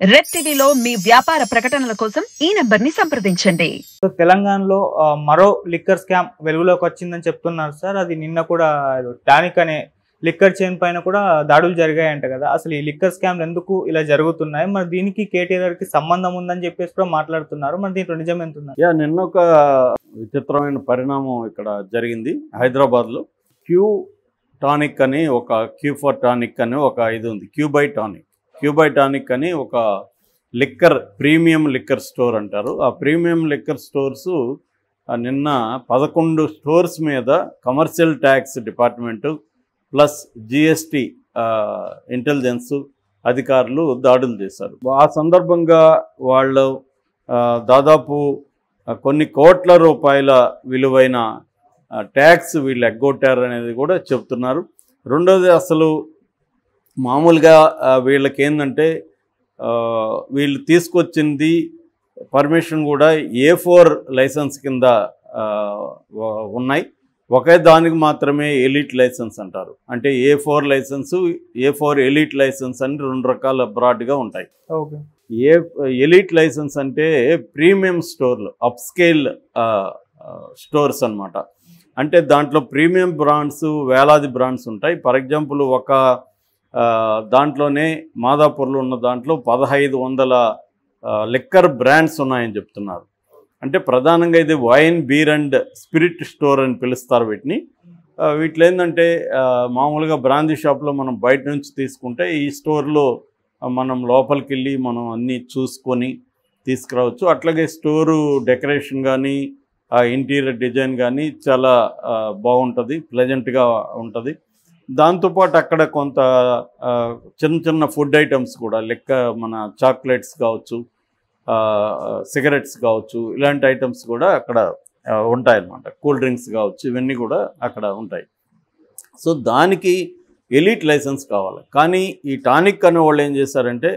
Red టీవీలో మీ వ్యాపార ప్రకటనల కోసం ఈ నంబర్ని సంప్రదించండి. తెలంగాణలో మరో లిక్కర్ స్కామ్ వెలుగులోకి వచ్చిందని చెప్తున్నారు సార్. అది నిన్న కూడా టానిక్ అనే లిక్కర్ చైన్ పైన కూడా దాడులు జరిగాయంట కదా. అసలు ఈ లిక్కర్ స్కామ్లు ఎందుకు ఇలా జరుగుతున్నాయి, మరి దీనికి కేటీఆర్ కి సంబంధం ఉందని చెప్పేసి కూడా మాట్లాడుతున్నారు. మరి దీంట్లో నిజం ఎంత ఉంది? నిన్న ఒక విచిత్రమైన పరిణామం ఇక్కడ జరిగింది. హైదరాబాద్లో క్యూ టానిక్ అని ఒక క్యూ4 టానిక్ అని ఒక ఇది ఉంది. క్యూబై టానిక్ అని ఒక లిక్కర్ ప్రీమియం లిక్కర్ స్టోర్ అంటారు. ఆ ప్రీమియం లిక్కర్ స్టోర్స్ నిన్న 11 స్టోర్స్ మీద commercial tax department plus GST intelligence అధికారులు దాడులు చేశారు. ఆ సందర్భంగా వాళ్ళు దాదాపు కొన్ని కోట్ల రూపాయల విలువైన ట్యాక్స్ వీళ్ళు ఎగ్గొట్టారు అనేది కూడా చెప్తున్నారు. రెండోది, అసలు మామూలుగా వీళ్ళకి ఏంటంటే వీళ్ళు తీసుకొచ్చింది పర్మిషన్ కూడా A4 లైసెన్స్ కింద ఉన్నాయి. ఒకే దానికి మాత్రమే ఎలిట్ లైసెన్స్ అంటారు. అంటే A4 licence, A4 elite licence అని 2 రకాల బ్రాడ్గా ఉంటాయి. ఓకే. ఎలిట్ లైసెన్స్ అంటే ప్రీమియం స్టోర్లు, అప్స్కేల్ స్టోర్స్ అన్నమాట. అంటే దాంట్లో ప్రీమియం బ్రాండ్స్, వేలాది బ్రాండ్స్ ఉంటాయి. ఫర్ ఎగ్జాంపుల్ ఒక దాంట్లోనే మాదాపూర్లో ఉన్న దాంట్లో 1500 లిక్కర్ బ్రాండ్స్ ఉన్నాయని చెప్తున్నారు. అంటే ప్రధానంగా ఇది wine, beer and spirit store అని పిలుస్తారు వీటిని. వీటిలో ఏంటంటే మామూలుగా బ్రాందీ షాప్లో మనం బయట నుంచి తీసుకుంటే ఈ స్టోర్లో మనం లోపలికి వెళ్ళి మనం అన్నీ చూసుకొని తీసుకురావచ్చు. అట్లాగే స్టోరు డెకరేషన్ కానీ ఇంటీరియర్ డిజైన్ కానీ చాలా బాగుంటుంది, ప్లెజెంట్గా ఉంటుంది. దాంతోపాటు అక్కడ కొంత చిన్న చిన్న ఫుడ్ ఐటమ్స్ కూడా మన చాక్లెట్స్ కావచ్చు, సిగరెట్స్ కావచ్చు, ఇలాంటి ఐటమ్స్ కూడా అక్కడ ఉంటాయన్నమాట. కూల్ డ్రింక్స్ కావచ్చు, ఇవన్నీ కూడా అక్కడ ఉంటాయి. సో దానికి ఎలిట్ లైసెన్స్ కావాలి. కానీ ఈ టానిక్ అనే వాళ్ళు ఏం చేశారంటే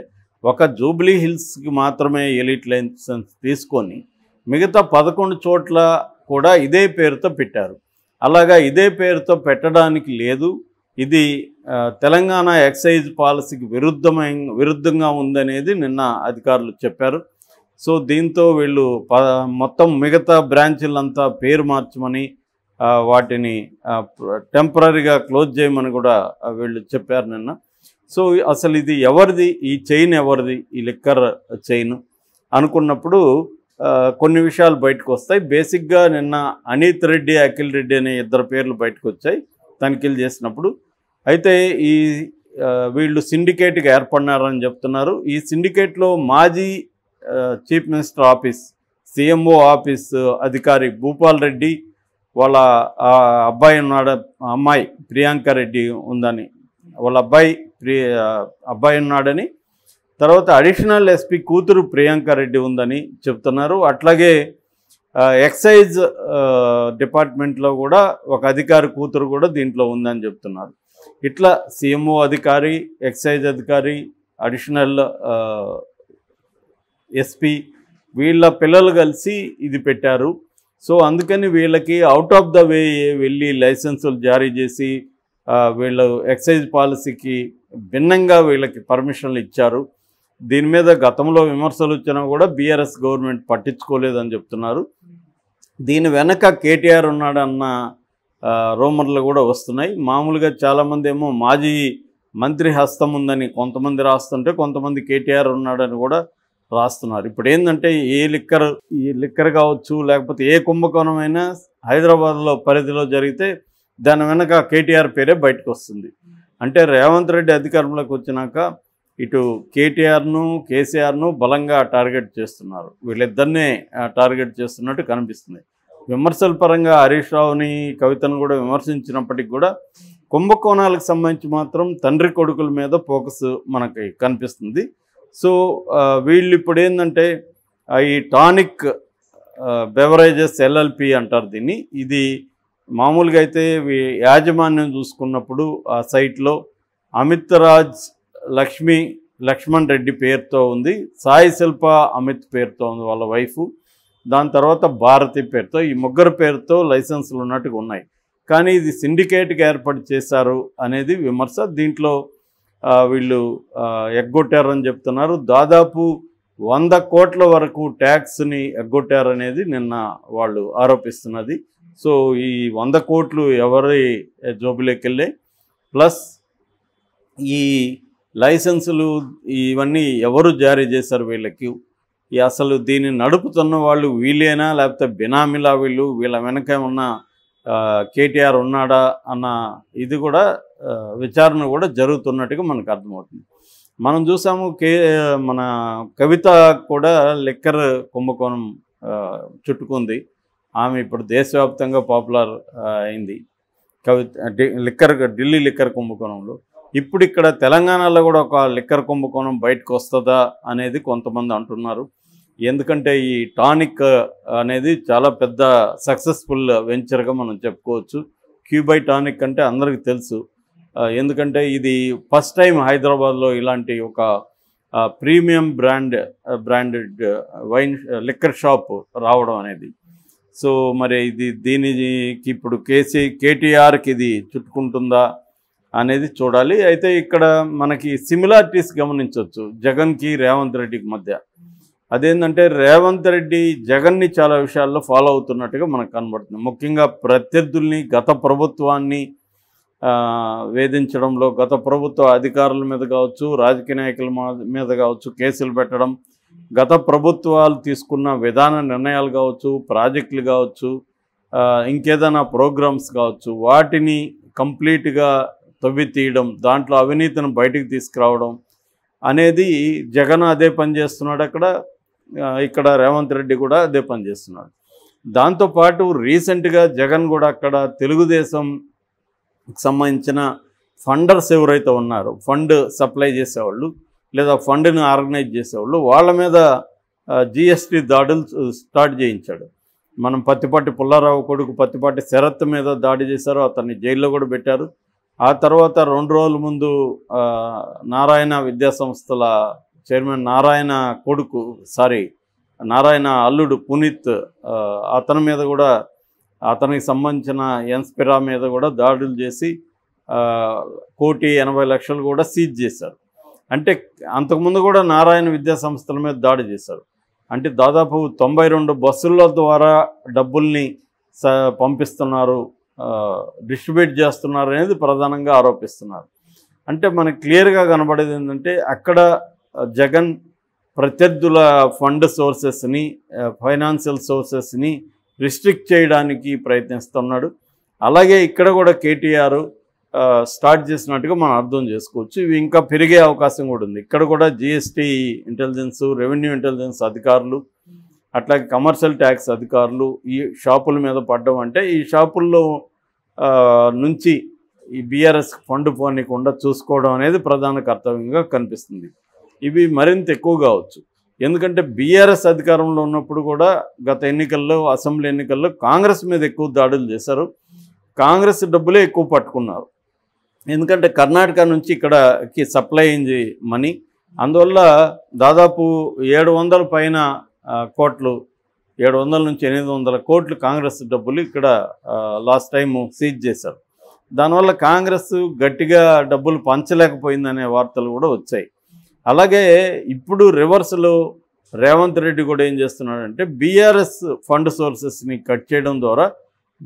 ఒక జూబ్లీ హిల్స్కి మాత్రమే ఎలిట్ లైసెన్స్ తీసుకొని మిగతా 11 చోట్ల కూడా ఇదే పేరుతో పెట్టారు. అలాగా ఇదే పేరుతో పెట్టడానికి లేదు, ఇది తెలంగాణ ఎక్సైజ్ పాలసీకి విరుద్ధంగా ఉందనేది నిన్న అధికారులు చెప్పారు. సో దీంతో వీళ్ళు మొత్తం మిగతా బ్రాంచీలంతా పేరు మార్చమని, వాటిని టెంపరీగా క్లోజ్ చేయమని కూడా వీళ్ళు చెప్పారు నిన్న. సో అసలు ఇది ఎవరిది, ఈ చైన్ ఎవరిది, ఈ లిక్కర్ చైన్ అనుకున్నప్పుడు కొన్ని విషయాలు బయటకు వస్తాయి. బేసిక్గా నిన్న అనీత్ రెడ్డి, అఖిల్ రెడ్డి అనే 2 పేర్లు బయటకు వచ్చాయి తనిఖీలు చేసినప్పుడు. అయితే ఈ వీళ్ళు సిండికేట్గా ఏర్పడినారని చెప్తున్నారు. ఈ సిండికేట్లో మాజీ chief minister office, CMO office అధికారి భూపాల్ రెడ్డి, వాళ్ళ అమ్మాయి ప్రియాంక రెడ్డి ఉందని, వాళ్ళ అబ్బాయి ఉన్నాడని, తర్వాత అడిషనల్ SP కూతురు ప్రియాంక రెడ్డి ఉందని చెప్తున్నారు. అట్లాగే ఎక్సైజ్ డిపార్ట్మెంట్లో కూడా ఒక అధికారి కూతురు కూడా దీంట్లో ఉందని చెప్తున్నారు. ఇట్లా CMO అధికారి, ఎక్సైజ్ అధికారి, అడిషనల్ SP వీళ్ళ పిల్లలు కలిసి ఇది పెట్టారు. సో అందుకని వీళ్ళకి అవుట్ ఆఫ్ ద వే వెళ్ళి లైసెన్సులు జారీ చేసి వీళ్ళు ఎక్సైజ్ పాలసీకి భిన్నంగా వీళ్ళకి పర్మిషన్లు ఇచ్చారు. దీని మీద గతంలో విమర్శలు వచ్చినా కూడా BRS గవర్నమెంట్ పట్టించుకోలేదని చెప్తున్నారు. దీని వెనక KTR ఉన్నాడన్న రూమర్లు కూడా వస్తున్నాయి. మామూలుగా చాలామంది ఏమో మాజీ మంత్రి హస్తం ఉందని కొంతమంది రాస్తుంటే, కొంతమంది KTR ఉన్నాడని కూడా రాస్తున్నారు. ఇప్పుడు ఏంటంటే ఈ లిక్కర్ కావచ్చు, లేకపోతే ఏ కుంభకోణమైనా హైదరాబాద్లో పరిధిలో జరిగితే దాని వెనక KTR పేరే బయటకు వస్తుంది. అంటే రేవంత్ రెడ్డి అధికారంలోకి వచ్చినాక ఇటు KTRను, KCRను బలంగా టార్గెట్ చేస్తున్నారు. వీళ్ళిద్దరినే టార్గెట్ చేస్తున్నట్టు కనిపిస్తుంది. విమర్శల పరంగా హరీష్ రావుని, కవితను కూడా విమర్శించినప్పటికీ కూడా కుంభకోణాలకు సంబంధించి మాత్రం తండ్రి కొడుకుల మీద ఫోకస్ మనకి కనిపిస్తుంది. సో వీళ్ళు ఇప్పుడు ఏంటంటే ఈ టానిక్ బెవరేజెస్ LLP అంటారు దీన్ని. ఇది మామూలుగా అయితే యాజమాన్యం చూసుకున్నప్పుడు ఆ సైట్లో అమిత్ రాజ్ లక్ష్మణ్ రెడ్డి పేరుతో ఉంది, సాయి శిల్ప అమిత్ పేరుతో ఉంది వాళ్ళ వైఫ్, దాని తర్వాత భారతి పేరుతో, ఈ ముగ్గురు పేరుతో లైసెన్సులు ఉన్నట్టుగా ఉన్నాయి. కానీ ఇది సిండికేట్గా ఏర్పాటు చేశారు అనేది విమర్శ. దీంట్లో వీళ్ళు ఎగ్గొట్టారని చెప్తున్నారు. దాదాపు 100 కోట్ల వరకు ట్యాక్స్ని ఎగ్గొట్టారనేది నిన్న వాళ్ళు ఆరోపిస్తున్నది. సో ఈ 100 కోట్లు ఎవరి జోబులోకి వెళ్ళాయి, ప్లస్ ఈ లైసెన్సులు ఇవన్నీ ఎవరు జారీ చేశారు వీళ్ళకి, అసలు దీన్ని నడుపుతున్న వాళ్ళు వీళ్ళేనా లేకపోతే బినామీలా వీళ్ళ వెనక ఉన్న కేటీఆర్ ఉన్నాడా అన్న ఇది కూడా విచారణ కూడా జరుగుతున్నట్టుగా మనకు అర్థమవుతుంది. మనం చూసాము మన కవిత కూడా లిక్కర్ కుంభకోణం చుట్టుకుంది. ఆమె ఇప్పుడు దేశవ్యాప్తంగా పాపులర్ అయింది ఢిల్లీ లిక్కర్ కుంభకోణంలో. ఇప్పుడు ఇక్కడ తెలంగాణలో కూడా ఒక లిక్కర్ కుంభకోణం బయటకు వస్తుందా అనేది కొంతమంది అంటున్నారు. ఎందుకంటే ఈ టానిక్ అనేది చాలా పెద్ద సక్సెస్ఫుల్ వెంచర్గా మనం చెప్పుకోవచ్చు. క్యూబై టానిక్ అంటే అందరికీ తెలుసు. ఎందుకంటే ఇది ఫస్ట్ టైం హైదరాబాద్లో ఇలాంటి ఒక premium branded wine liquor shop రావడం అనేది. సో మరి దీనికి ఇప్పుడు కేటీఆర్కి ఇది చుట్టుకుంటుందా అనేది చూడాలి. అయితే ఇక్కడ మనకి సిమిలారిటీస్ గమనించవచ్చు జగన్కి రేవంత్ రెడ్డికి మధ్య. అదేంటంటే రేవంత్ రెడ్డి జగన్ని చాలా విషయాల్లో ఫాలో అవుతున్నట్టుగా మనకు కనబడుతుంది. ముఖ్యంగా ప్రత్యర్థుల్ని, గత ప్రభుత్వాన్ని వేధించడంలో, గత ప్రభుత్వ అధికారుల మీద కావచ్చు, రాజకీయ నాయకుల మీద కావచ్చు కేసులు పెట్టడం, గత ప్రభుత్వాలు తీసుకున్న విధాన నిర్ణయాలు కావచ్చు, ప్రాజెక్టులు కావచ్చు, ఇంకేదైనా ప్రోగ్రామ్స్ కావచ్చు, వాటిని కంప్లీట్గా తవ్వి తీయడం, దాంట్లో అవినీతిని బయటికి తీసుకురావడం అనేది జగన్ అదే పని చేస్తున్నాడు ఇక్కడ రేవంత్ రెడ్డి కూడా అదే పని చేస్తున్నాడు. దాంతోపాటు రీసెంట్గా జగన్ కూడా అక్కడ తెలుగుదేశం సంబంధించిన ఫండర్స్ ఎవరైతే ఉన్నారో, ఫండ్ సప్లై చేసేవాళ్ళు లేదా ఫండ్ని ఆర్గనైజ్ చేసేవాళ్ళు, వాళ్ళ మీద జిఎస్టీ దాడులు స్టార్ట్ చేయించాడు. మనం పత్తిపాటి పుల్లారావు కొడుకు పత్తిపాటి శరత్ మీద దాడి చేశారు, అతన్ని జైల్లో కూడా పెట్టారు. ఆ తర్వాత 2 రోజుల ముందు నారాయణ విద్యాసంస్థల చైర్మన్ నారాయణ అల్లుడు పునీత్, అతని మీద కూడా, అతనికి సంబంధించిన ఎన్స్పిరా మీద కూడా దాడులు చేసి 1,80,00,000 కూడా సీజ్ చేశారు. అంటే అంతకుముందు కూడా నారాయణ విద్యాసంస్థల మీద దాడి చేశారు. అంటే దాదాపు 92 బస్సుల ద్వారా డబ్బుల్ని పంపిస్తున్నారు, డిస్ట్రిబ్యూట్ చేస్తున్నారు అనేది ప్రధానంగా ఆరోపిస్తున్నారు. అంటే మనకు క్లియర్గా కనబడేది ఏంటంటే అక్కడ జగన్ ప్రత్యర్థుల ఫండ్ సోర్సెస్ని, ఫైనాన్షియల్ సోర్సెస్ని రిస్ట్రిక్ట్ చేయడానికి ప్రయత్నిస్తున్నాడు. అలాగే ఇక్కడ కూడా కేటీఆర్ స్టార్ట్ చేసినట్టుగా మనం అర్థం చేసుకోవచ్చు. ఇవి ఇంకా పెరిగే అవకాశం కూడా ఉంది. ఇక్కడ కూడా జిఎస్టీ ఇంటెలిజెన్స్, రెవెన్యూ ఇంటెలిజెన్స్ అధికారులు, అట్లాగే కమర్షియల్ ట్యాక్స్ అధికారులు ఈ షాపుల మీద పడ్డం అంటే ఈ షాపుల్లో నుంచి ఈ బీఆర్ఎస్ ఫండ్ పోనీయకుండా చూసుకోవడం అనేది ప్రధాన కర్తవ్యంగా కనిపిస్తుంది. ఇవి మరింత ఎక్కువ కావచ్చు. ఎందుకంటే బీఆర్ఎస్ అధికారంలో ఉన్నప్పుడు కూడా గత ఎన్నికల్లో, అసెంబ్లీ ఎన్నికల్లో కాంగ్రెస్ మీద ఎక్కువ దాడులు చేశారు. కాంగ్రెస్ డబ్బులే ఎక్కువ పట్టుకున్నారు. ఎందుకంటే కర్ణాటక నుంచి ఇక్కడకి సప్లై అయింది మనీ. అందువల్ల దాదాపు 700 పైన కోట్లు, 700 నుంచి 800 కోట్లు కాంగ్రెస్ డబ్బులు ఇక్కడ లాస్ట్ టైము సీజ్ చేశారు. దానివల్ల కాంగ్రెస్ గట్టిగా డబ్బులు పంచలేకపోయిందనే వార్తలు కూడా వచ్చాయి. అలాగే ఇప్పుడు రివర్స్లో రేవంత్ రెడ్డి కూడా ఏం చేస్తున్నాడంటే బీఆర్ఎస్ ఫండ్ సోర్సెస్ని కట్ చేయడం ద్వారా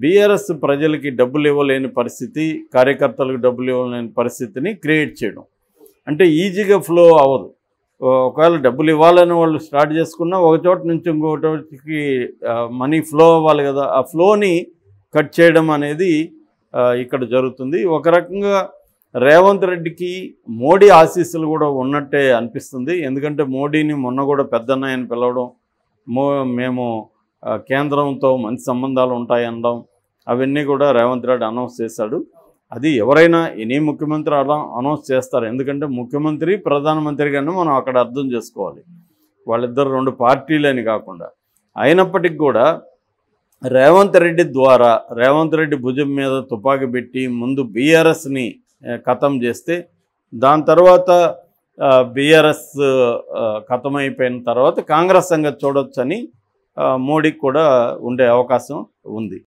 బీఆర్ఎస్ ప్రజలకి డబ్బులు ఇవ్వలేని పరిస్థితి, కార్యకర్తలకు డబ్బులు ఇవ్వలేని పరిస్థితిని క్రియేట్ చేయడం. అంటే ఈజీగా ఫ్లో అవ్వదు. ఒకవేళ డబ్బులు ఇవ్వాలని వాళ్ళు స్టార్ట్ చేసుకున్నా ఒక చోట నుంచి ఇంకో చోటికి మనీ ఫ్లో అవ్వాలి కదా, ఆ ఫ్లోని కట్ చేయడం అనేది ఇక్కడ జరుగుతుంది. ఒక రకంగా రేవంత్ రెడ్డికి మోడీ ఆశీస్సులు కూడా ఉన్నట్టే అనిపిస్తుంది. ఎందుకంటే మోడీని మొన్న కూడా పెద్దన్నయ్యని పిలవడం, మేము కేంద్రంతో మంచి సంబంధాలు ఉంటాయనడం, అవన్నీ కూడా రేవంత్ రెడ్డి అనౌన్స్ చేశాడు. అది ఎవరైనా ఎనీ ముఖ్యమంత్రి అనౌన్స్ చేస్తారు. ఎందుకంటే ముఖ్యమంత్రి ప్రధానమంత్రిగానే మనం అక్కడ అర్థం చేసుకోవాలి. వాళ్ళిద్దరు 2 పార్టీలని కాకుండా. అయినప్పటికీ కూడా రేవంత్ రెడ్డి ద్వారా, రేవంత్ రెడ్డి భుజం మీద తుపాకీ పెట్టి ముందు బీఆర్ఎస్ని ఖతం చేస్తే, దాని తర్వాత బీఆర్ఎస్ ఖతమైపోయిన తర్వాత కాంగ్రెస్ సంగతి చూడొచ్చని మోడీకి కూడా ఉండే అవకాశం ఉంది.